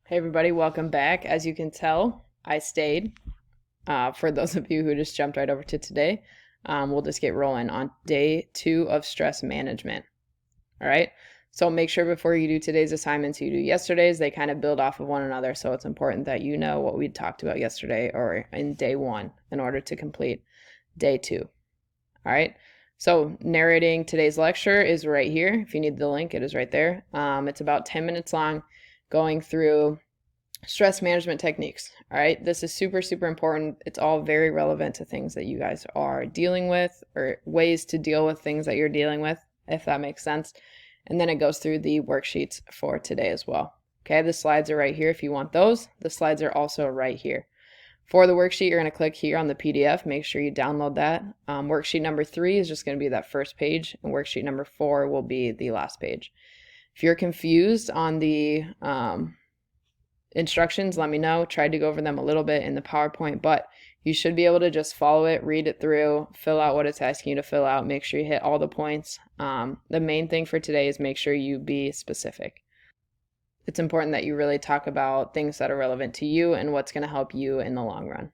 Hey everybody, welcome back. As you can tell, I stayed. For those of you who just jumped right over to today, we'll just get rolling on day 2 of stress management. All right. So make sure before you do today's assignments, you do yesterday's. They kind of build off of one another. So it's important that you know what we talked about yesterday or in day 1 in order to complete day 2. All right. So narrating today's lecture is right here. If you need the link, it is right there. It's about 10 minutes long, going through stress management techniques. All right. This is super, super important. It's all very relevant to things that you guys are dealing with or ways to deal with things that you're dealing with, if that makes sense. And then it goes through the worksheets for today as well. Okay. The slides are right here if you want those. The slides are also right here. For the worksheet, you're going to click here on the PDF. Make sure you download that. Worksheet number 3 is just going to be that first page, and worksheet number 4 will be the last page. If you're confused on the instructions, let me know. Tried to go over them a little bit in the PowerPoint, but you should be able to just follow it, read it through, fill out what it's asking you to fill out, make sure you hit all the points. The main thing for today is make sure you be specific. It's important that you really talk about things that are relevant to you and what's going to help you in the long run.